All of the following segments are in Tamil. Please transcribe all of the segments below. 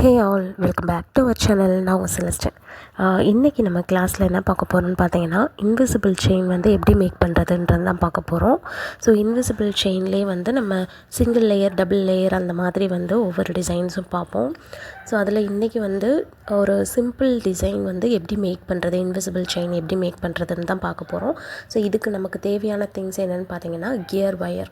Hey all welcome back to our channel. நான் உங்கள் செலஸ்டன். இன்றைக்கி நம்ம கிளாஸில் என்ன பார்க்க போகிறோம்னு பார்த்தீங்கன்னா, இன்விசிபிள் செயின் வந்து எப்படி மேக் பண்ணுறதுன்றது தான் பார்க்க போகிறோம். ஸோ இன்விசிபிள் செயின்லேயே வந்து நம்ம சிங்கிள் லேயர், டபுள் லேயர் அந்த மாதிரி வந்து ஒவ்வொரு டிசைன்ஸும் பார்ப்போம். ஸோ அதில் இன்றைக்கி வந்து ஒரு சிம்பிள் டிசைன் வந்து எப்படி மேக் பண்ணுறது, இன்விசிபிள் செயின் எப்படி மேக் பண்ணுறதுன்னு தான் பார்க்க போகிறோம். ஸோ இதுக்கு நமக்கு தேவையான திங்ஸ் என்னென்னு பார்த்தீங்கன்னா, gear wire.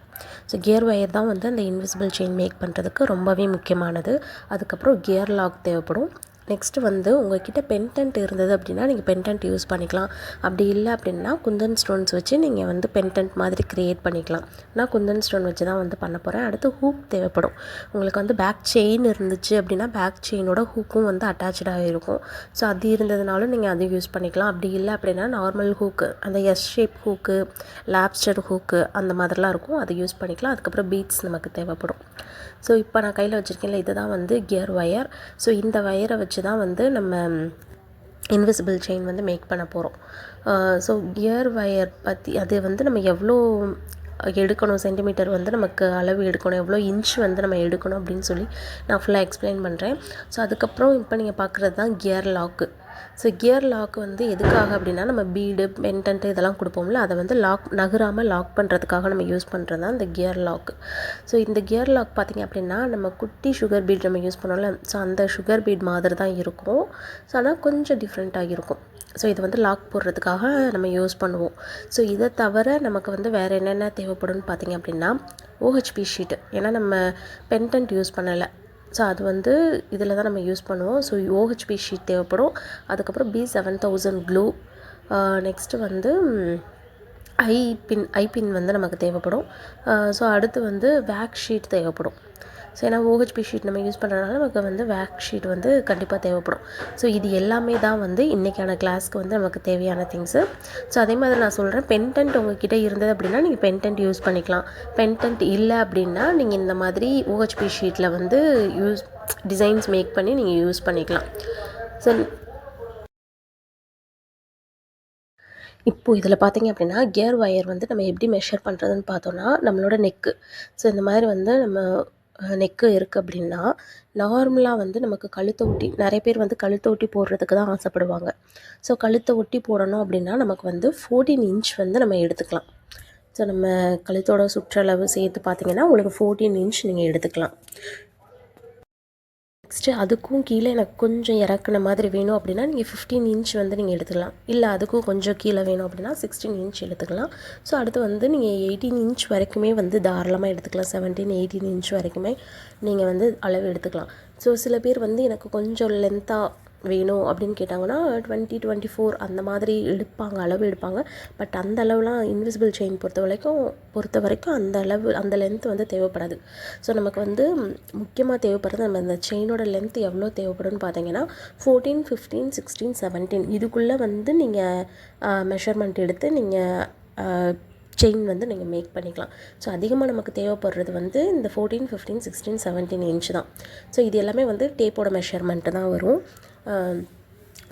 So gear wire தான் வந்து அந்த இன்விசிபிள் செயின் மேக் பண்ணுறதுக்கு ரொம்பவே முக்கியமானது. அதுக்கப்புறம் கியர் லாக் தேவைப்படும். நெக்ஸ்ட்டு வந்து உங்கள்கிட்ட பென்டென்ட் இருந்தது அப்படின்னா நீங்கள் பென்டென்ட் யூஸ் பண்ணிக்கலாம். அப்படி இல்லை அப்படின்னா குந்தன் ஸ்டோன்ஸ் வச்சு நீங்கள் வந்து பென்டென்ட் மாதிரி க்ரியேட் பண்ணிக்கலாம். நான் குந்தன் ஸ்டோன் வச்சு தான் வந்து பண்ண போகிறேன். அடுத்து ஹூக் தேவைப்படும். உங்களுக்கு வந்து பேக் செயின் இருந்துச்சு அப்படின்னா பேக் செயினோட ஹூக்கும் வந்து அட்டாச்சாக இருக்கும். ஸோ அது இருந்ததுனாலும் நீங்கள் அதை யூஸ் பண்ணிக்கலாம். அப்படி இல்லை அப்படின்னா நார்மல் ஹூக்கு, அந்த S shape hook, lobster hook அந்த மாதிரிலாம் இருக்கும், அதை யூஸ் பண்ணிக்கலாம். அதுக்கப்புறம் பீட்ஸ் நமக்கு தேவைப்படும். ஸோ இப்போ நான் கையில் வச்சுருக்கேன்ல, இது தான் வந்து கியர் வயர். ஸோ இந்த வயரை வச்சு தான் வந்து நம்ம இன்விசிபிள் செயின் வந்து மேக் பண்ண போகிறோம். ஸோ கியர் வயர் பற்றி அது வந்து நம்ம எவ்வளோ எடுக்கணும், சென்டிமீட்டர் வந்து நமக்கு அளவு எடுக்கணும், எவ்வளோ இன்ச் வந்து நம்ம எடுக்கணும் அப்படின்னு சொல்லி நான் ஃபுல்லாக எக்ஸ்பிளைன் பண்ணுறேன். ஸோ அதுக்கப்புறம் இப்போ நீங்கள் பார்க்குறது தான் gear lock. So gear lock வந்து எதுக்காக அப்படின்னா, நம்ம பீடு, பென்டென்ட்டு இதெல்லாம் கொடுப்போம்ல, அதை வந்து நகராமல் லாக் பண்ணுறதுக்காக நம்ம யூஸ் பண்ணுறது தான் இந்த கியர் லாக். ஸோ இந்த கியர் லாக் பார்த்திங்க அப்படின்னா, நம்ம குட்டி சுகர் பீட் நம்ம யூஸ் பண்ணோம்ல, ஸோ அந்த சுகர் பீட் மாதிரி தான் இருக்கும். ஸோ ஆனால் கொஞ்சம் டிஃப்ரெண்ட்டாக இருக்கும். ஸோ இது வந்து லாக் போடுறதுக்காக நம்ம யூஸ் பண்ணுவோம். ஸோ இதை தவிர நமக்கு வந்து வேறு என்னென்ன தேவைப்படும்னு பார்த்திங்க அப்படின்னா, ஓஹெச்பி ஷீட்டு. ஏன்னா நம்ம பென்டென்ட் யூஸ் பண்ணலை, ஸோ அது வந்து இதில் தான் நம்ம யூஸ் பண்ணுவோம். ஸோ ஓஹெச்பி ஷீட் தேவைப்படும். அதுக்கப்புறம் B7000 க்ளூ. நெக்ஸ்ட்டு வந்து ஐபின் வந்து நமக்கு தேவைப்படும். ஸோ அடுத்து வந்து வேக்ஸ் ஷீட் தேவைப்படும். ஸோ ஏன்னா ஓஹெச்பி ஷீட் நம்ம யூஸ் பண்ணுறதுனால நமக்கு வந்து வேக்ஸ் ஷீட் வந்து கண்டிப்பாக தேவைப்படும். ஸோ இது எல்லாமே தான் வந்து இன்றைக்கான கிளாஸ்க்கு வந்து நமக்கு தேவையான திங்ஸு. ஸோ அதே மாதிரி நான் சொல்கிறேன், பென்டென்ட் உங்கள்கிட்ட இருந்தது அப்படின்னா நீங்கள் பென்டென்ட் யூஸ் பண்ணிக்கலாம். பென்டென்ட் இல்லை அப்படின்னா நீங்கள் இந்த மாதிரி ஓஹெச்பி ஷீட்டில் வந்து டிசைன்ஸ் மேக் பண்ணி நீங்கள் யூஸ் பண்ணிக்கலாம். ஸோ இப்போது இதில் பார்த்தீங்க அப்படின்னா, கியர் வயர் வந்து நம்ம எப்படி மெஷர் பண்ணுறதுன்னு பார்த்தோன்னா, நம்மளோட நெக்கு. ஸோ இந்த மாதிரி வந்து நம்ம நெக்கு இருக்குது அப்படின்னா, நார்மலாக வந்து நமக்கு கழுத்தை ஒட்டி, நிறைய பேர் வந்து கழுத்தை ஒட்டி போடுறதுக்கு தான் ஆசைப்படுவாங்க. ஸோ கழுத்தை ஒட்டி போடணும் அப்படின்னா நமக்கு வந்து 14 இன்ச் வந்து நம்ம எடுத்துக்கலாம். ஸோ நம்ம கழுத்தோட சுற்றளவு சேர்த்து பார்த்திங்கன்னா உங்களுக்கு 14 இன்ச் நீங்கள் எடுத்துக்கலாம். நெக்ஸ்ட்டு அதுக்கும் கீழே எனக்கு கொஞ்சம் இறக்குன மாதிரி வேணும் அப்படின்னா நீங்கள் 15 இன்ச் வந்து நீங்கள் எடுத்துக்கலாம். இல்லை அதுக்கும் கொஞ்சம் கீழே வேணும் அப்படின்னா 16 இன்ச் எடுத்துக்கலாம். ஸோ அடுத்து வந்து நீங்கள் 18 இன்ச் வரைக்குமே வந்து தாராளமாக எடுத்துக்கலாம். 17, 18 இன்ச் வரைக்குமே நீங்கள் வந்து அளவு எடுத்துக்கலாம். ஸோ சில பேர் வந்து எனக்கு கொஞ்சம் லென்த்தாக வேணும் அப்படின்னு கேட்டாங்கன்னா 20, 24 அந்த மாதிரி எடுப்பாங்க, அளவு எடுப்பாங்க. பட் அந்த அளவுலாம் இன்விசிபிள் செயின் பொறுத்த வரைக்கும் அந்த அளவு, அந்த லென்த் வந்து தேவைப்படாது. ஸோ நமக்கு வந்து முக்கியமாக தேவைப்படுறது நம்ம இந்த செயினோட லென்த் எவ்வளோ தேவைப்படும்னு பார்த்தீங்கன்னா 14, 15, 16, 17 இதுக்குள்ளே வந்து நீங்கள் மெஷர்மெண்ட் எடுத்து நீங்கள் செயின் வந்து நீங்கள் மேக் பண்ணிக்கலாம். ஸோ அதிகமாக நமக்கு தேவைப்படுறது வந்து இந்த 14, 15, 16, 17 இன்ச் தான். ஸோ இது எல்லாமே வந்து டேப்போட மெஷர்மெண்ட்டு தான் வரும்.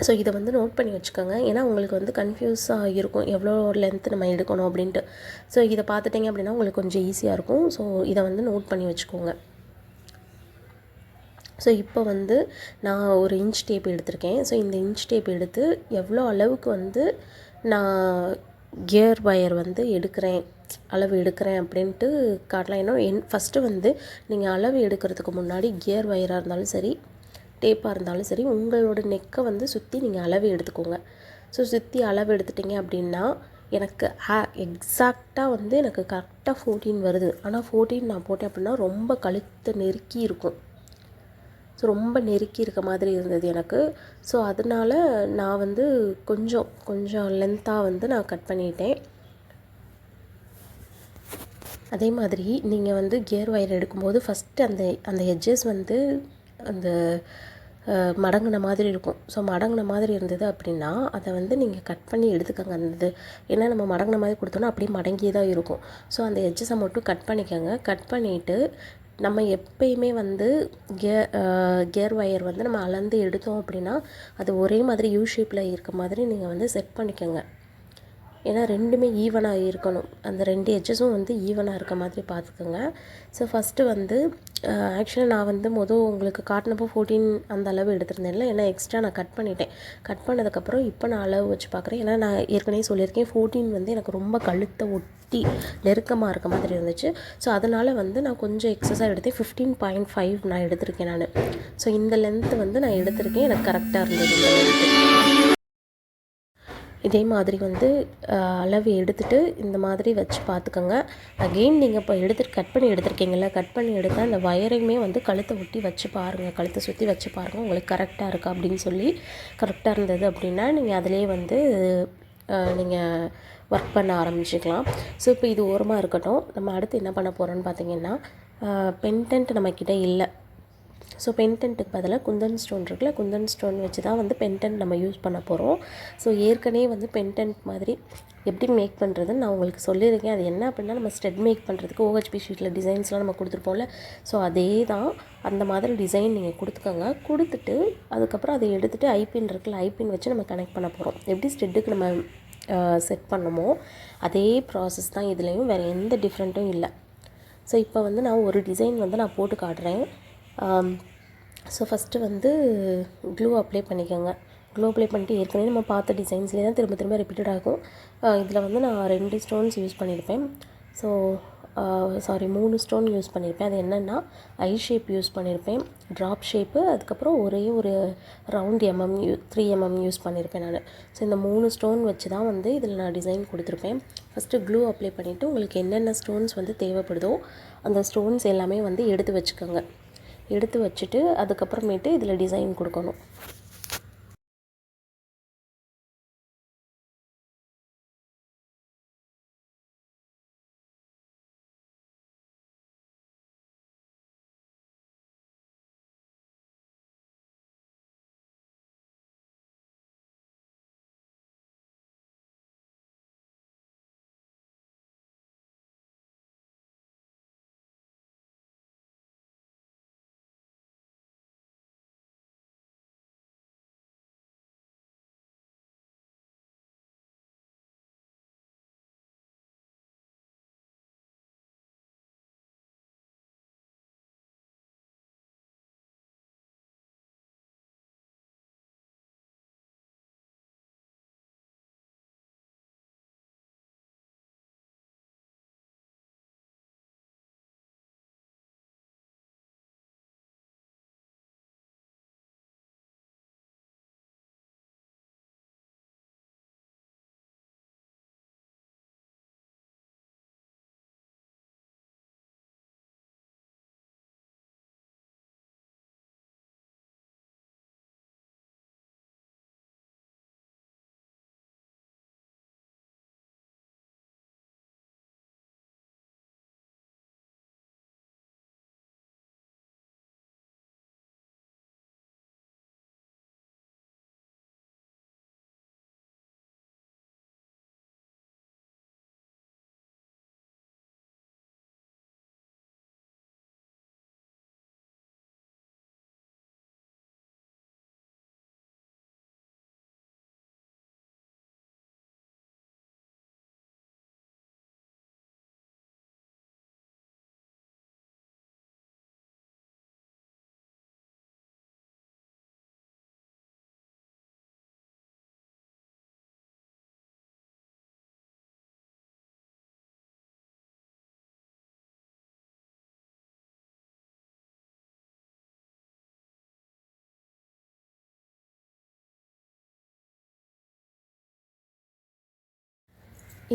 ஸோ இதை வந்து நோட் பண்ணி வச்சுக்கோங்க. ஏன்னா உங்களுக்கு வந்து கன்ஃபியூஸாக இருக்கும் எவ்வளோ லென்த் நம்ம எடுக்கணும் அப்படின்ட்டு. ஸோ இதை பார்த்துட்டிங்க அப்படின்னா உங்களுக்கு கொஞ்சம் ஈஸியாக இருக்கும். ஸோ இதை வந்து நோட் பண்ணி வச்சுக்கோங்க. ஸோ இப்போ வந்து நான் ஒரு இன்ச் டேப் எடுத்திருக்கேன். ஸோ இந்த இன்ச் டேப் எடுத்து எவ்வளோ அளவுக்கு வந்து நான் கியர் வயர் வந்து அளவு எடுக்கிறேன் அப்படின்ட்டு காட்டலாம். ஏன்னா ஃபஸ்ட்டு வந்து நீங்கள் அளவு எடுக்கிறதுக்கு முன்னாடி கியர் வயராக இருந்தாலும் சரி, டேப்பாக இருந்தாலும் சரி, உங்களோட நெக்கை வந்து சுற்றி நீங்கள் அளவு எடுத்துக்கோங்க. ஸோ சுற்றி அளவு எடுத்துட்டிங்க அப்படின்னா எனக்கு எக்ஸாக்டாக வந்து எனக்கு கரெக்டாக 14 வருது. ஆனால் 14 நான் போட்டேன் அப்படின்னா ரொம்ப கழுத்தை நெருக்கி இருக்கும். ஸோ ரொம்ப நெருக்கி இருக்க மாதிரி இருந்தது எனக்கு. ஸோ அதனால் நான் வந்து கொஞ்சம் லென்த்தாக வந்து நான் கட் பண்ணிட்டேன். அதே மாதிரி நீங்கள் வந்து கியர் வயர் எடுக்கும்போது ஃபஸ்ட்டு அந்த எட்ஜஸ் வந்து அந்த மடங்கின மாதிரி இருக்கும். ஸோ மடங்கின மாதிரி இருந்தது அப்படின்னா அதை வந்து நீங்கள் கட் பண்ணி எடுத்துக்கோங்க. அந்த ஏன்னா நம்ம மடங்கின மாதிரி கொடுத்தோன்னா அப்படியே மடங்கியே தான் இருக்கும். ஸோ அந்த எட்ஜஸை மட்டும் கட் பண்ணிக்கோங்க. கட் பண்ணிவிட்டு நம்ம எப்பயுமே வந்து கியர் வயர் வந்து நம்ம அளந்து எடுத்தோம் அப்படின்னா அது ஒரே மாதிரி யூ ஷேப்பில் இருக்க மாதிரி நீங்கள் வந்து செட் பண்ணிக்கோங்க. ஏன்னா ரெண்டுமே ஈவனாக இருக்கணும், அந்த 2 எட்ஜஸும் வந்து ஈவனாக இருக்க மாதிரி பார்த்துக்கோங்க. ஸோ ஃபஸ்ட்டு வந்து ஆக்சுவலாக நான் வந்து உங்களுக்கு காட்டினப்போ 14 அந்த அளவு எடுத்திருந்தேன்ல, ஏன்னா எக்ஸ்ட்ரா நான் கட் பண்ணிட்டேன். கட் பண்ணதுக்கப்புறம் இப்போ நான் அளவு வச்சு பார்க்குறேன். ஏன்னா நான் ஏற்கனவே சொல்லியிருக்கேன் 14 வந்து எனக்கு ரொம்ப கழுத்தை ஒட்டி நெருக்கமாக இருக்க மாதிரி இருந்துச்சு. ஸோ அதனால் வந்து நான் கொஞ்சம் எக்ஸஸாக எடுத்தேன். 15.5 நான் எடுத்திருக்கேன் நான். ஸோ இந்த லென்த்து வந்து நான் எடுத்திருக்கேன், எனக்கு கரெக்டாக இருந்தது இந்த லென்த்து. இதே மாதிரி வந்து அளவு எடுத்துகிட்டு இந்த மாதிரி வச்சு பார்த்துக்கோங்க. அகெயின் நீங்கள் இப்போ கட் பண்ணி எடுத்துருக்கீங்கள, கட் பண்ணி எடுத்தால் இந்த வயரையுமே வந்து கழுத்தை ஒட்டி வச்சு பாருங்கள், கழுத்தை சுற்றி வச்சு பாருங்கள் உங்களுக்கு கரெக்டாக இருக்கா அப்படின்னு சொல்லி. கரெக்டாக இருந்தது அப்படின்னா நீங்கள் அதிலே வந்து நீங்கள் ஒர்க் பண்ண ஆரம்பிச்சிக்கலாம். ஸோ இப்போ இது ஓரமாக இருக்கட்டும். நம்ம அடுத்து என்ன பண்ண போகிறோன்னு பார்த்தீங்கன்னா, பென்டென்ட் நம்மக்கிட்ட இல்லை. ஸோ பென்டென்ட்டுக்கு பதிலாக குந்தன் ஸ்டோன் இருக்குல்ல, குந்தன் ஸ்டோன் வச்சு தான் வந்து பென்டென்ட் நம்ம யூஸ் பண்ண போகிறோம். ஸோ ஏற்கனவே வந்து பென்டென்ட் மாதிரி எப்படி மேக் பண்ணுறதுன்னு நான் உங்களுக்கு சொல்லியிருக்கேன். அது என்ன அப்படின்னா, நம்ம ஸ்டெட் மேக் பண்ணுறதுக்கு OHP ஷீட்டில் டிசைன்ஸ்லாம் நம்ம கொடுத்துருப்போம்ல, ஸோ அதே தான் அந்த மாதிரி டிசைன் நீங்கள் கொடுத்துக்கோங்க. கொடுத்துட்டு அதுக்கப்புறம் அதை எடுத்துகிட்டு ஐபின் இருக்குல்ல, ஐபின் வச்சு நம்ம கனெக்ட் பண்ண போகிறோம். எப்படி ஸ்டெட்டுக்கு நம்ம செட் பண்ணமோ அதே ப்ராசஸ் தான் இதுலேயும், வேறு எந்த டிஃப்ரெண்ட்டும் இல்லை. ஸோ இப்போ வந்து நான் ஒரு டிசைன் வந்து நான் போட்டு காட்டுறேன். ஸோ ஃபஸ்ட்டு வந்து க்ளூ அப்ளை பண்ணிக்கோங்க. க்ளூ அப்ளை பண்ணிட்டு ஏற்கனவே நம்ம பார்த்த டிசைன்ஸ்லேயே தான் திரும்ப திரும்ப ரிப்பீட்டட் ஆகும். இதில் வந்து நான் 2 ஸ்டோன்ஸ் யூஸ் பண்ணியிருப்பேன். ஸோ 3 ஸ்டோன் யூஸ் பண்ணியிருப்பேன். அது என்னென்னா ஐ ஷேப் யூஸ் பண்ணியிருப்பேன், ட்ராப் ஷேப்பு, அதுக்கப்புறம் ஒரே ஒரு ரவுண்ட் 3 mm யூஸ் பண்ணியிருப்பேன் நான். ஸோ இந்த 3 ஸ்டோன் வச்சு தான் வந்து இதில் நான் டிசைன் கொடுத்துருப்பேன். ஃபஸ்ட்டு க்ளூ அப்ளை பண்ணிவிட்டு உங்களுக்கு என்னென்ன ஸ்டோன்ஸ் வந்து தேவைப்படுதோ அந்த ஸ்டோன்ஸ் எல்லாமே வந்து எடுத்து வச்சுக்கோங்க. எடுத்து வச்சுட்டு அதுக்கப்புறமேட்டு இதில் டிசைன் கொடுக்கணும்.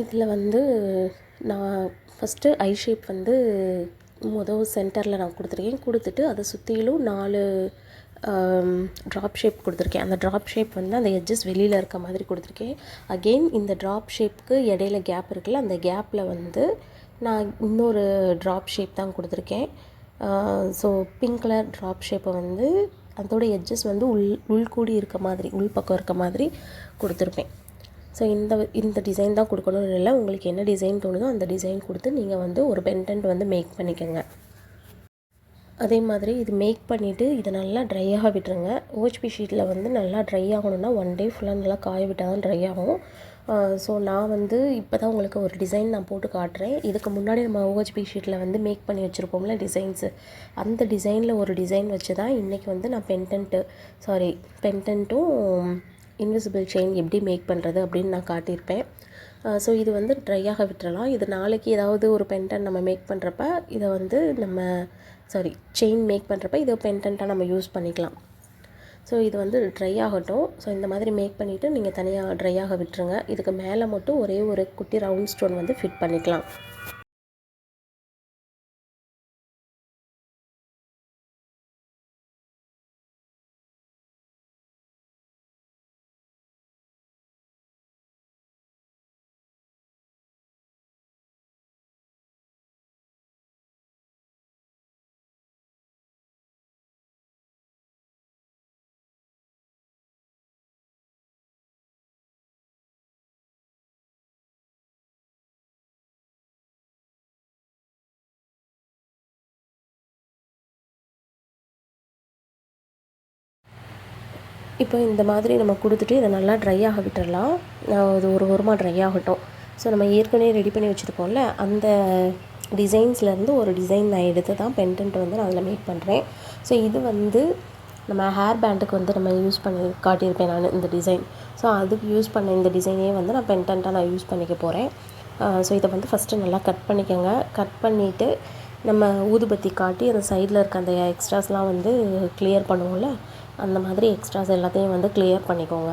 இதில் வந்து நான் ஃபஸ்ட்டு ஐ ஷேப் வந்து சென்டரில் நான் கொடுத்துருக்கேன். கொடுத்துட்டு அதை சுற்றிலும் 4 ட்ராப் ஷேப் கொடுத்துருக்கேன். அந்த ட்ராப் ஷேப் வந்து அந்த எட்ஜஸ் வெளியில் இருக்க மாதிரி கொடுத்துருக்கேன். அகெயின் இந்த ட்ராப் ஷேப்புக்கு இடையில கேப் இருக்குல்ல, அந்த கேப்பில் வந்து நான் இன்னொரு ட்ராப் ஷேப் தான் கொடுத்துருக்கேன். ஸோ பிங்க் கலர் ட்ராப் ஷேப்பை வந்து அதோட எட்ஜஸ் வந்து உள்கூடி இருக்க மாதிரி, உள்பக்கம் இருக்க மாதிரி கொடுத்துருப்பேன். ஸோ இந்த டிசைன் தான் கொடுக்கணும்னு இல்லை, உங்களுக்கு என்ன டிசைன் தோணுதோ அந்த டிசைன் கொடுத்து நீங்கள் வந்து ஒரு பென்டென்ட் வந்து மேக் பண்ணிக்கோங்க. அதே மாதிரி இது மேக் பண்ணிவிட்டு இதை நல்லா ட்ரையாக விட்டுருங்க. OHP ஷீட்டில் வந்து நல்லா ட்ரை ஆகணும்னா 1 டே ஃபுல்லாக நல்லா காய விட்டால் தான் ட்ரை ஆகும். ஸோ நான் வந்து இப்போ தான் உங்களுக்கு ஒரு டிசைன் நான் போட்டு காட்டுறேன். இதுக்கு முன்னாடி நம்ம OHP ஷீட்டில் வந்து மேக் பண்ணி வச்சுருப்போம்ல டிசைன்ஸு, அந்த டிசைனில் ஒரு டிசைன் வச்சு தான் இன்றைக்கி வந்து நான் பென்டென்ட்டும் இன்விசிபிள் செயின் எப்படி மேக் பண்ணுறது அப்படின்னு நான் காட்டியிருப்பேன். ஸோ இது வந்து ட்ரை ஆக விட்டுறலாம். இது நாளைக்கு ஏதாவது ஒரு பென்டென்ட் நம்ம மேக் பண்ணுறப்ப இதை வந்து செயின் மேக் பண்ணுறப்ப இதை பென்டென்ட்டாக நம்ம யூஸ் பண்ணிக்கலாம். ஸோ இது வந்து ட்ரை ஆகட்டும். ஸோ இந்த மாதிரி மேக் பண்ணிவிட்டு நீங்கள் தனியாக ட்ரை ஆக விட்டுருங்க. இதுக்கு மேலே மட்டும் ஒரே ஒரு குட்டி ரவுண்ட் ஸ்டோன் வந்து ஃபிட் பண்ணிக்கலாம். இப்போ இந்த மாதிரி நம்ம கொடுத்துட்டு இதை நல்லா ட்ரை ஆக விட்டுடலாம். அது ஒரு ஓரமாக ட்ரை ஆகட்டும். ஸோ நம்ம ஏற்கனவே ரெடி பண்ணி வச்சுருக்கோம்ல, அந்த டிசைன்ஸ்லேருந்து ஒரு டிசைன் நான் எடுத்து தான் பென்டென்ட் வந்து நான் அதில் மேக் பண்ணுறேன். ஸோ இது வந்து நம்ம ஹேர் பேண்டுக்கு வந்து நம்ம யூஸ் பண்ணி காட்டியிருப்பேன் நான் இந்த டிசைன். ஸோ அதுக்கு யூஸ் பண்ண இந்த டிசைனே வந்து நான் பென்டென்ட்டாக நான் யூஸ் பண்ணிக்க போகிறேன். ஸோ இதை வந்து ஃபஸ்ட்டு நல்லா கட் பண்ணிக்கோங்க. கட் பண்ணிவிட்டு நம்ம ஊதுபத்தி காட்டி அந்த சைடில் இருக்க அந்த எக்ஸ்ட்ராஸ்லாம் வந்து கிளியர் பண்ணுவோம்ல, அந்த மாதிரி எக்ஸ்ட்ராஸ் எல்லாத்தையும் வந்து கிளியர் பண்ணிக்கோங்க.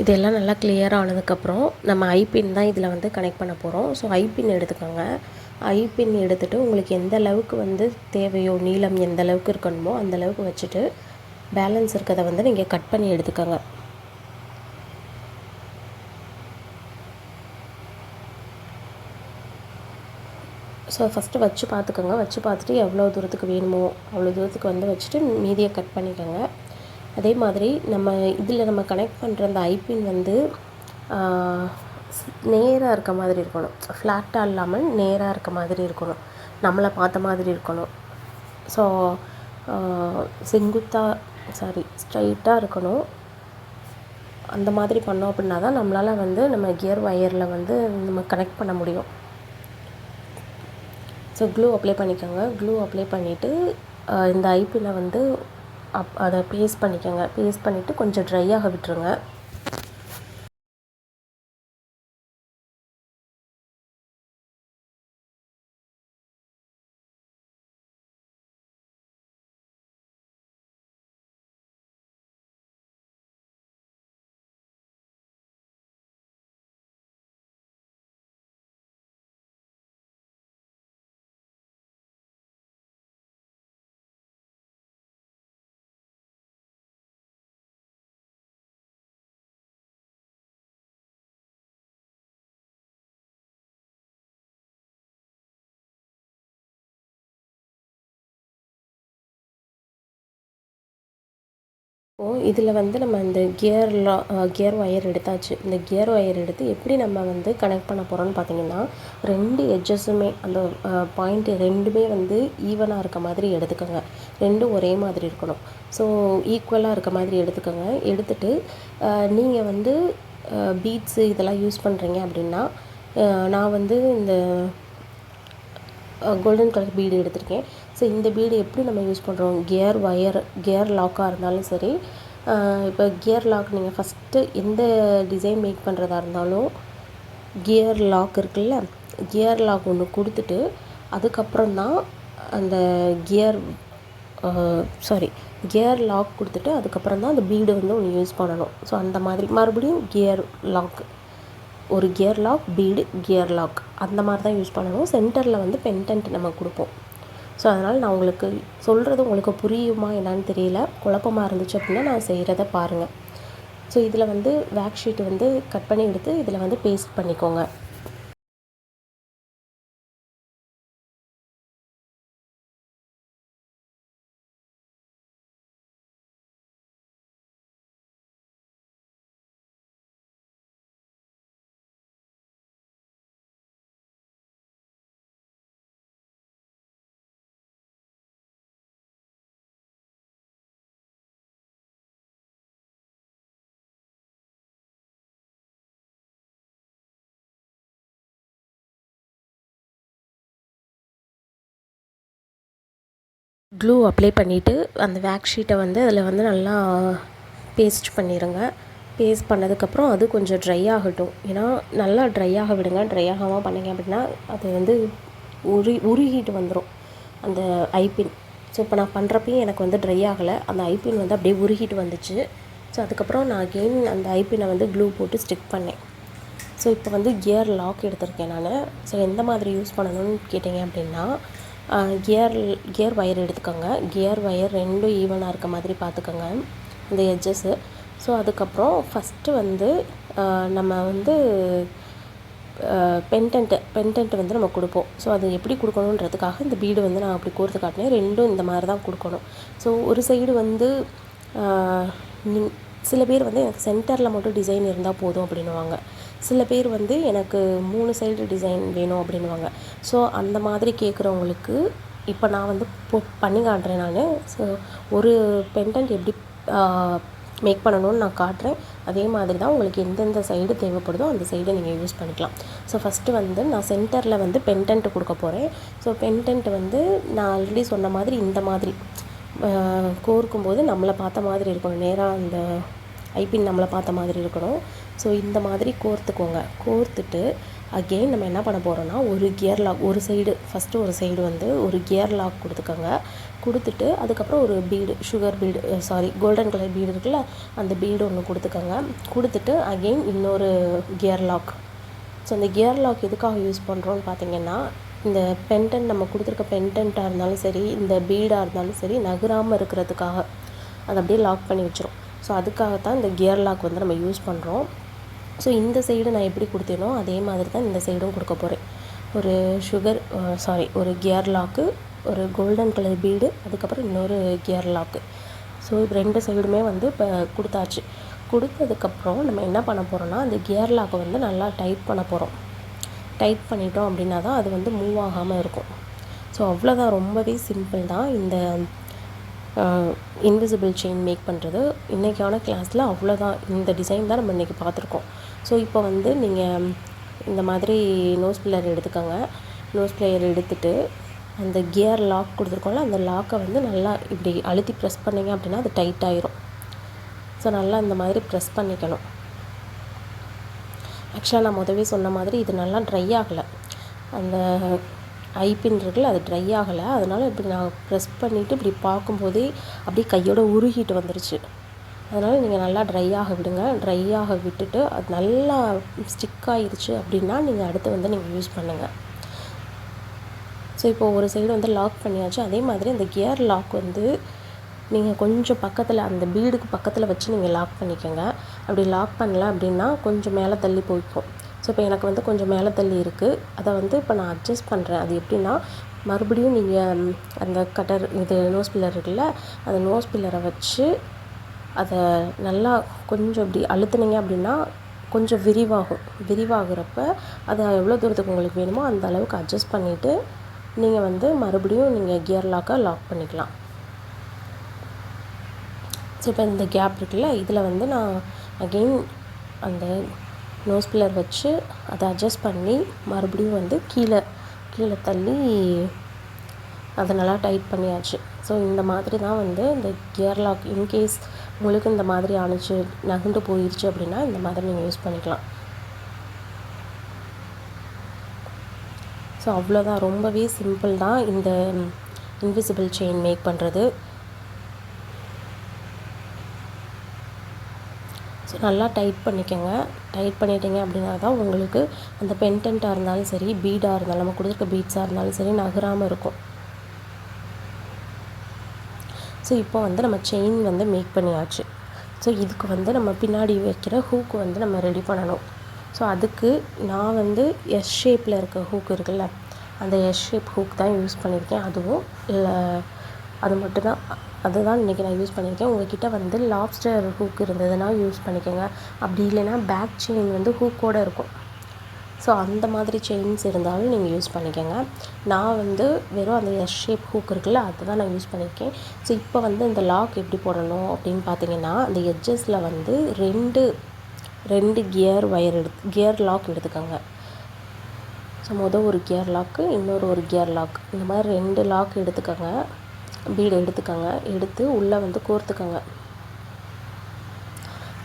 இதெல்லாம் நல்லா கிளியர் ஆனதுக்கப்புறம் நம்ம ஐபின் தான் இதில் வந்து கனெக்ட் பண்ண போகிறோம். ஸோ ஐபின் எடுத்துக்கோங்க. ஐபின் எடுத்துகிட்டு உங்களுக்கு எந்த அளவுக்கு வந்து தேவையோ, நீளம் எந்த அளவுக்கு இருக்கணுமோ அந்த அளவுக்கு வச்சுட்டு பேலன்ஸ் இருக்கிறத வந்து நீங்கள் கட் பண்ணி எடுத்துக்கோங்க. ஸோ ஃபஸ்ட்டு வச்சு பார்த்துக்கோங்க. வச்சு பார்த்துட்டு எவ்வளோ தூரத்துக்கு வேணுமோ அவ்வளோ தூரத்துக்கு வந்து வச்சுட்டு மீதியை கட் பண்ணிக்கோங்க. அதே மாதிரி நம்ம கனெக்ட் பண்ணுற அந்த ஐபின் வந்து நேராக இருக்க மாதிரி இருக்கணும். ஃப்ளாட்டாக இல்லாமல் நேராக இருக்க மாதிரி இருக்கணும். நம்மளை பார்த்த மாதிரி இருக்கணும். ஸோ ஸ்ட்ரைட்டாக இருக்கணும். அந்த மாதிரி பண்ணோம் அப்படின்னா தான் நம்மளால் வந்து நம்ம கியர் ஒயரில் வந்து நம்ம கனெக்ட் பண்ண முடியும். ஸோ க்ளூ அப்ளை பண்ணிக்கோங்க. க்ளூ அப்ளை பண்ணிவிட்டு இந்த ஐபினை வந்து அதை பேஸ்ட் பண்ணிக்கோங்க. பேஸ்ட் பண்ணிவிட்டு கொஞ்சம் ட்ரை ஆக விட்டுருங்க. இதில் வந்து நம்ம இந்த கியர் ஒயர் எடுத்தாச்சு. இந்த கியர் ஒயர் எடுத்து எப்படி நம்ம வந்து கனெக்ட் பண்ண போகிறோம்னு பார்த்தீங்கன்னா, 2 எட்ஜஸுமே அந்த பாயிண்ட் 2மே வந்து ஈவனாக இருக்க மாதிரி எடுத்துக்கோங்க. 2ம் ஒரே மாதிரி இருக்கணும். ஸோ ஈக்குவலாக இருக்க மாதிரி எடுத்துக்கோங்க. எடுத்துகிட்டு நீங்கள் வந்து பீட்ஸு இதெல்லாம் யூஸ் பண்ணுறீங்க அப்படின்னா, நான் வந்து இந்த கோல்டன் கலர் பீடு எடுத்திருக்கேன். ஸோ இந்த பீடு எப்படி நம்ம யூஸ் பண்ணுறோம், கியர் லாக்காக இருந்தாலும் சரி, இப்போ கியர் லாக் நீங்கள் ஃபஸ்ட்டு எந்த டிசைன் மேக் பண்ணுறதா இருந்தாலும் கியர் லாக் இருக்குல்ல, கியர் லாக் ஒன்று கொடுத்துட்டு அதுக்கப்புறம் தான் அந்த கியர் லாக் கொடுத்துட்டு அதுக்கப்புறம் தான் அந்த பீடு வந்து ஒன்று யூஸ் பண்ணணும். ஸோ அந்த மாதிரி மறுபடியும் கியர் லாக், ஒரு gear lock, bead, gear lock அந்த மாதிரி தான் யூஸ் பண்ணணும். சென்டரில் வந்து பெண்டன்ட் நம்ம கொடுப்போம். ஸோ அதனால் நான் உங்களுக்கு சொல்கிறது உங்களுக்கு புரியுமா என்னான்னு தெரியல. குழப்பமாக இருந்துச்சு அப்படின்னா நான் செய்கிறத பாருங்கள். ஸோ இதில் வந்து வேக் ஷீட் வந்து கட் பண்ணி எடுத்து இதில் வந்து பேஸ்ட் பண்ணிக்கோங்க. க்ளூ அப்ளை பண்ணிவிட்டு அந்த வேக் ஷீட்டை வந்து அதில் வந்து நல்லா பேஸ்ட் பண்ணிடுங்க. பேஸ்ட் பண்ணதுக்கப்புறம் அது கொஞ்சம் ட்ரை ஆகட்டும். ஏன்னா நல்லா ட்ரை ஆக விடுங்க. ட்ரை ஆகாமல் பண்ணிங்க அப்படின்னா அது வந்து உருகிட்டு வந்துடும் அந்த ஐபின். ஸோ இப்போ நான் பண்ணுறப்பையும் எனக்கு வந்து ட்ரை ஆகலை, அந்த ஐபின் வந்து அப்படியே உருகிட்டு வந்துச்சு. ஸோ அதுக்கப்புறம் நான் அகெயின் அந்த ஐபினை வந்து க்ளூ போட்டு ஸ்டிக் பண்ணேன். ஸோ இப்போ வந்து கியர் லாக் எடுத்திருக்கேன் நான். ஸோ எந்த மாதிரி யூஸ் பண்ணணும்னு கேட்டிங்க அப்படின்னா, கியர் ஒயர் எடுத்துக்கோங்க. கியர் ஒயர் 2ம் ஈவனாக இருக்க மாதிரி பார்த்துக்கோங்க இந்த எட்ஜஸ்ஸு. ஸோ அதுக்கப்புறம் ஃபஸ்ட்டு வந்து நம்ம வந்து பெண்டன்ட் வந்து நம்ம கொடுப்போம். ஸோ அது எப்படி கொடுக்கணுன்றதுக்காக இந்த பீடு வந்து நான் அப்படி கோர்த்து காட்டினேன். 2ம் இந்த மாதிரி தான் கொடுக்கணும். ஸோ ஒரு சைடு வந்து சில பேர் வந்து எனக்கு சென்டரில் மட்டும் டிசைன் இருந்தால் போதும் அப்படின்னுவாங்க. சில பேர் வந்து எனக்கு 3 சைடு டிசைன் வேணும் அப்படின்வாங்க. ஸோ அந்த மாதிரி கேட்குறவங்களுக்கு இப்போ நான் வந்து பண்ணி காட்டுறேன் நான். ஸோ ஒரு பெண்டன்ட் எப்படி மேக் பண்ணணும்னு நான் காட்டுறேன். அதே மாதிரி தான் உங்களுக்கு எந்தெந்த சைடு தேவைப்படுதோ அந்த சைடை நீங்கள் யூஸ் பண்ணிக்கலாம். ஸோ ஃபஸ்ட்டு வந்து நான் சென்டரில் வந்து பெண்டன்ட் கொடுக்க போகிறேன். ஸோ பெண்டன்ட் வந்து நான் ஆல்ரெடி சொன்ன மாதிரி இந்த மாதிரி கோர்க்கும்போது நம்மளை பார்த்த மாதிரி இருக்கணும், நேராக அந்த ஐபின் நம்மளை பார்த்த மாதிரி இருக்கணும். ஸோ இந்த மாதிரி கோர்த்துக்கோங்க. கோர்த்துட்டு அகெயின் நம்ம என்ன பண்ண போகிறோன்னா, ஒரு கியர் லாக், ஒரு சைடு வந்து ஒரு கியர் லாக் கொடுத்துக்கோங்க. கொடுத்துட்டு அதுக்கப்புறம் ஒரு பீடு, கோல்டன் கலர் பீடு இருக்குல்ல, அந்த பீடு ஒன்று கொடுத்துக்கோங்க. கொடுத்துட்டு அகெயின் இன்னொரு கியர் லாக். ஸோ இந்த கியர் லாக் எதுக்காக யூஸ் பண்ணுறோன்னு பார்த்தீங்கன்னா, இந்த பெண்டன்ட் நம்ம கொடுத்துருக்க பெண்டன்ட்டாக இருந்தாலும் சரி, இந்த பீடாக இருந்தாலும் சரி, நகராமல் இருக்கிறதுக்காக அதை அப்படியே லாக் பண்ணி வச்சிரும். ஸோ அதுக்காகத்தான் இந்த கியர் லாக் வந்து நம்ம யூஸ் பண்ணுறோம். ஸோ இந்த சைடு நான் எப்படி கொடுத்தேனோ அதே மாதிரி தான் இந்த சைடும் கொடுக்க போகிறேன். ஒரு கியர் லாக்கு, ஒரு கோல்டன் கலர் பீடு, அதுக்கப்புறம் இன்னொரு கியர் லாக்கு. ஸோ 2 சைடுமே வந்து இப்போ கொடுத்தாச்சு. கொடுத்ததுக்கப்புறம் நம்ம என்ன பண்ண போகிறோன்னா, அந்த கியர் லாக்கை வந்து நல்லா டைட் பண்ண போகிறோம். டைட் பண்ணிட்டோம் அப்படின்னா தான் அது வந்து மூவ் ஆகாமல் இருக்கும். ஸோ அவ்வளோதான், ரொம்பவே சிம்பிள் தான் இந்த இன்விசிபிள் செயின் மேக் பண்ணுறது. இன்றைக்கான கிளாஸில் அவ்வளோதான். இந்த டிசைன் தான் நம்ம இன்றைக்கி பார்த்துருக்கோம். ஸோ இப்போ வந்து நீங்கள் இந்த மாதிரி நோஸ் பிளேயர் எடுத்துக்கோங்க. நோஸ் பிளேயர் எடுத்துகிட்டு அந்த கியர் லாக் கொடுத்துருக்கோம்ல, அந்த லாக்கை வந்து நல்லா இப்படி அழுத்தி ப்ரெஸ் பண்ணிங்க அப்படின்னா அது டைட் ஆயிரும். ஸோ நல்லா இந்த மாதிரி ப்ரெஸ் பண்ணிக்கணும். ஆக்சுவலாக நான் முதவே சொன்ன மாதிரி இது நல்லா ட்ரை ஆகலை, அந்த ஐபின் இருக்குல்ல அது ட்ரை ஆகலை. அதனால் இப்படி நான் ப்ரெஸ் பண்ணிவிட்டு இப்படி பார்க்கும்போதே அப்படியே கையோடு உருகிட்டு வந்துருச்சு. அதனால் நீங்கள் நல்லா ட்ரை ஆக விடுங்க. ட்ரை ஆக விட்டுட்டு அது நல்லா ஸ்டிக் ஆகிடுச்சு அப்படின்னா நீங்கள் அடுத்து வந்து நீங்கள் யூஸ் பண்ணுங்கள். ஸோ இப்போ ஒரு சைடு வந்து லாக் பண்ணியாச்சு. அதே மாதிரி அந்த கியர் லாக் வந்து நீங்கள் கொஞ்சம் பக்கத்தில், அந்த பீடுக்கு பக்கத்தில் வச்சு நீங்கள் லாக் பண்ணிக்கோங்க. அப்படி லாக் பண்ணல அப்படின்னா கொஞ்சம் மேலே தள்ளி போய்க்கும். ஸோ இப்போ எனக்கு வந்து கொஞ்சம் மேலே தள்ளி இருக்குது. அதை வந்து இப்போ நான் அட்ஜஸ்ட் பண்ணுறேன். அது எப்படின்னா, மறுபடியும் நீங்கள் அந்த நோஸ் பில்லர் இருக்குல்ல, அந்த நோஸ் பில்லரை வச்சு அதை நல்லா கொஞ்சம் இப்படி அழுத்துனீங்க அப்படின்னா கொஞ்சம் விரிவாகிறப்ப அது எவ்வளோ தூரத்துக்கு உங்களுக்கு வேணுமோ அந்த அளவுக்கு அட்ஜஸ்ட் பண்ணிவிட்டு நீங்கள் வந்து மறுபடியும் நீங்கள் கியர் லாக் பண்ணிக்கலாம். ஸோ இப்போ இந்த கேப் இருக்குல்ல, இதில் வந்து நான் அகெயின் அந்த நோஸ் பில்லர் வச்சு அதை அட்ஜஸ்ட் பண்ணி மறுபடியும் வந்து கீழே தள்ளி அதை நல்லா டைட் பண்ணியாச்சு. ஸோ இந்த மாதிரி தான் வந்து இந்த கியர் லாக் இன்கேஸ் உங்களுக்கு இந்த மாதிரி ஆணிச்சு நகண்டு போயிடுச்சு அப்படின்னா இந்த மாதிரி நீங்கள் யூஸ் பண்ணிக்கலாம். ஸோ அவ்வளோதான், ரொம்பவே சிம்பிள் தான் இந்த இன்விசிபிள் செயின் மேக் பண்ணுறது. ஸோ நல்லா டைட் பண்ணிக்கோங்க. டைட் பண்ணிட்டீங்க அப்படின்னா தான் உங்களுக்கு அந்த பென்டென்ட்டாக இருந்தாலும் சரி, பீடாக இருந்தாலும், நம்ம கொடுத்துருக்க பீட்ஸாக இருந்தாலும் சரி நகராமல் இருக்கும். ஸோ இப்போ வந்து நம்ம செயின் வந்து மேக் பண்ணியாச்சு. ஸோ இதுக்கு வந்து நம்ம பின்னாடி வைக்கிற ஹூக்கு வந்து நம்ம ரெடி பண்ணணும். ஸோ அதுக்கு நான் வந்து எஸ் ஷேப்பில் இருக்க ஹூக் இருக்குல்ல, அந்த எஸ் ஷேப் ஹூக் தான் யூஸ் பண்ணியிருக்கேன். அதுவும் இல்லை, அதுதான் இன்றைக்கி நான் யூஸ் பண்ணியிருக்கேன். உங்கள்கிட்ட வந்து லாப்ஸ்டர் ஹூக் இருந்ததுன்னா யூஸ் பண்ணிக்கோங்க. அப்படி இல்லைன்னா பேக் செயின் வந்து ஹூக்கோடு இருக்கும். ஸோ அந்த மாதிரி செயின்ஸ் இருந்தாலும் நீங்கள் யூஸ் பண்ணிக்கோங்க. நான் வந்து வெறும் அந்த எஸ் ஷேப் ஹூக் இருக்குல்ல, அதுதான் நான் யூஸ் பண்ணியிருக்கேன். ஸோ இப்போ வந்து இந்த லாக் எப்படி போடணும் அப்படின்னு பார்த்தீங்கன்னா, அந்த எட்ஜஸில் வந்து ரெண்டு கியர் லாக் எடுத்துக்கோங்க. ஸோ ஒரு கியர் லாக்கு, இன்னொரு கியர் லாக், இந்த மாதிரி 2 லாக் எடுத்துக்கோங்க. பீடு எடுத்து உள்ளே வந்து கோர்த்துக்கோங்க.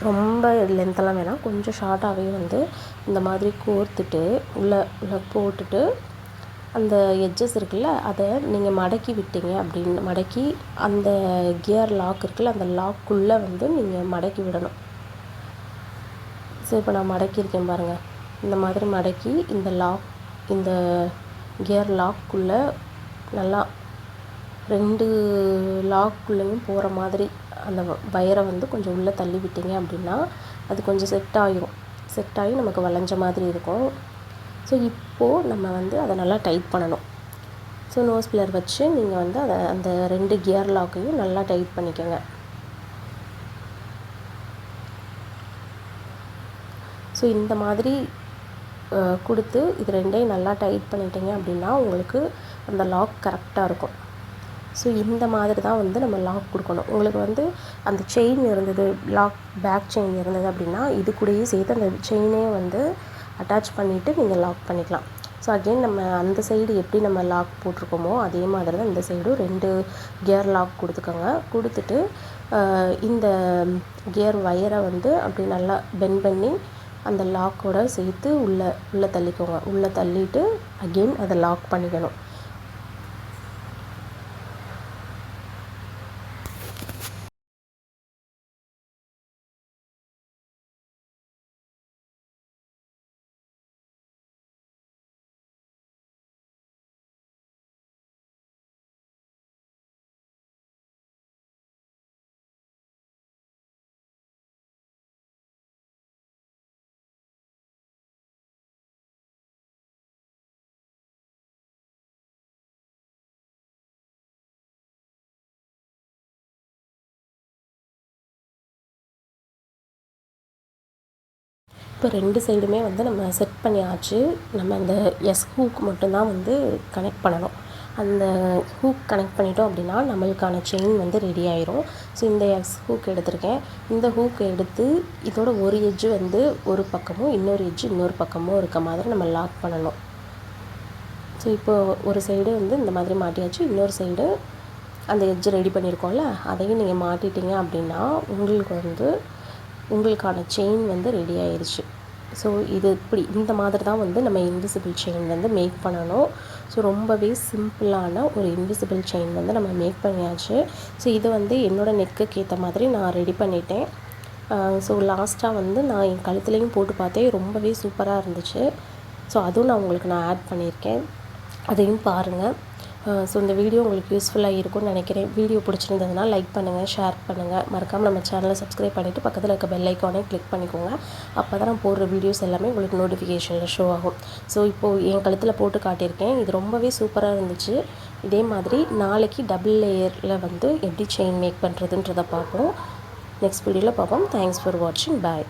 ரொம்ப லென்த்தெல்லாம் வேணாம், கொஞ்சம் ஷார்ட்டாகவே வந்து இந்த மாதிரி கோர்த்துட்டு உள்ளே போட்டுட்டு அந்த எட்ஜஸ் இருக்குல்ல, அதை நீங்கள் மடக்கி விட்டீங்க அப்படின்னு மடக்கி அந்த கியர் லாக் இருக்குல்ல, அந்த லாக்குள்ளே வந்து நீங்கள் மடக்கி விடணும். ஸோ இப்போ நான் மடக்கியிருக்கேன் பாருங்கள். இந்த மாதிரி மடக்கி இந்த கியர் லாக்குள்ளே நல்லா 2 லாக்குள்ளேயும் போகிற மாதிரி அந்த வயரை வந்து கொஞ்சம் உள்ளே தள்ளி விட்டீங்க அப்படின்னா அது கொஞ்சம் செட் ஆகி நமக்கு வளைஞ்ச மாதிரி இருக்கும். ஸோ இப்போது நம்ம வந்து அதை நல்லா டைட் பண்ணணும். ஸோ நோஸ் பில்லர் வச்சு நீங்கள் வந்து அந்த 2 கியர் லாக்கையும் நல்லா டைட் பண்ணிக்கோங்க. ஸோ இந்த மாதிரி கொடுத்து இது 2ஐயும் நல்லா டைட் பண்ணிட்டீங்க அப்படின்னா உங்களுக்கு அந்த லாக் கரெக்டாக இருக்கும். ஸோ இந்த மாதிரி தான் வந்து நம்ம லாக் கொடுக்கணும். உங்களுக்கு வந்து அந்த செயின் இருந்தது, பேக் செயின் இருந்தது அப்படின்னா இது கூடயே சேர்த்து அந்த செயினே வந்து அட்டாச் பண்ணிவிட்டு நீங்கள் லாக் பண்ணிக்கலாம். ஸோ அகெயின் நம்ம அந்த சைடு எப்படி நம்ம லாக் போட்டிருக்கோமோ அதே மாதிரி தான் இந்த சைடும் 2 கியர் லாக் கொடுத்துட்டு இந்த கியர் வயரை வந்து அப்படி நல்லா பெண்ட் பண்ணி அந்த லாக்கோட சேர்த்து உள்ளே தள்ளிக்கோங்க. உள்ளே தள்ளிட்டு அகெயின் அதை லாக் பண்ணிக்கணும். இப்போ 2 சைடுமே வந்து நம்ம செட் பண்ணியாச்சு. நம்ம அந்த எஸ் ஹூக் மட்டும்தான் வந்து கனெக்ட் பண்ணணும். அந்த ஹூக் கனெக்ட் பண்ணிட்டோம் அப்படின்னா நம்மளுக்கான செயின் வந்து ரெடி ஆயிரும். ஸோ இந்த எஸ் ஹூக் எடுத்திருக்கேன். இந்த ஹூக் எடுத்து இதோட ஒரு எட்ஜு வந்து ஒரு பக்கமும் இன்னொரு எட்ஜு இன்னொரு பக்கமும் இருக்க மாதிரி நம்ம லாக் பண்ணணும். ஸோ இப்போது ஒரு சைடு வந்து இந்த மாதிரி மாட்டியாச்சு, இன்னொரு சைடு அந்த எட்ஜு ரெடி பண்ணியிருக்கோம்ல, அதையும் நீங்கள் மாட்டிட்டீங்க அப்படின்னா உங்களுக்கான செயின் வந்து ரெடி ஆயிடுச்சு. ஸோ இந்த மாதிரி தான் வந்து நம்ம இன்விசிபிள் செயின் வந்து மேக் பண்ணணும். ஸோ ரொம்பவே சிம்பிளான ஒரு இன்விசிபிள் செயின் வந்து நம்ம மேக் பண்ணியாச்சு. ஸோ இது வந்து என்னோடய நெக்குக்கு ஏற்ற மாதிரி நான் ரெடி பண்ணிட்டேன். ஸோ லாஸ்ட்டாக வந்து நான் என் கழுத்துலேயும் போட்டு பார்த்தேன், ரொம்பவே சூப்பராக இருந்துச்சு. ஸோ அதுவும் நான் ஆட் பண்ணியிருக்கேன், அதையும் பாருங்கள். ஸோ இந்த வீடியோ உங்களுக்கு யூஸ்ஃபுல்லாக இருக்கும்னு நினைக்கிறேன். வீடியோ பிடிச்சிருந்ததுன்னா லைக் பண்ணுங்கள், ஷேர் பண்ணுங்கள், மறக்காமல் நம்ம சேனலை சப்ஸ்கிரைப் பண்ணிவிட்டு பக்கத்தில் இருக்க பெல் ஐக்கானே கிளிக் பண்ணிக்கோங்க. அப்போ தான் நான் போடுற வீடியோஸ் எல்லாமே உங்களுக்கு நோட்டிஃபிகேஷனில் ஷோ ஆகும். ஸோ இப்போது என் கழுத்தில் போட்டு காட்டியிருக்கேன், இது ரொம்பவே சூப்பராக இருந்துச்சு. இதே மாதிரி நாளைக்கு டபுள் லேயரில் வந்து எப்படி செயின் மேக் பண்ணுறதுன்றதை பார்ப்போம். நெக்ஸ்ட் வீடியோவில் பார்ப்போம். தேங்க்ஸ் ஃபார் வாட்சிங். பாய்.